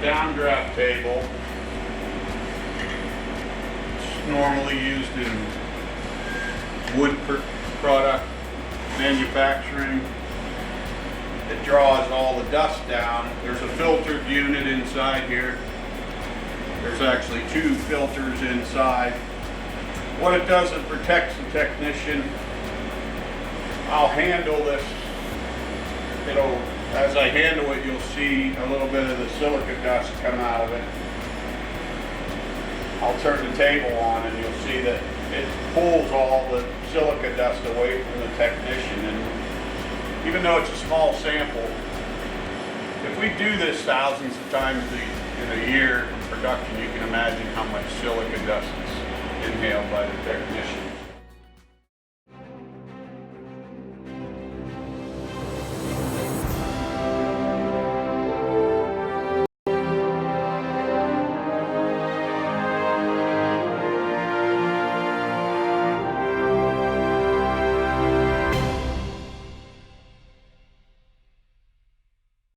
downdraft table. It's normally used in wood product manufacturing. It draws all the dust down. There's a filtered unit inside here. There's actually 2 filters inside. What it does, it protects the technician. I'll handle this. As I handle it, you'll see a little bit of the silica dust come out of it. I'll turn the table on and you'll see that it pulls all the silica dust away from the technician. And even though it's a small sample, if we do this thousands of times in a year in production, you can imagine how much silica dust is inhaled by the technician.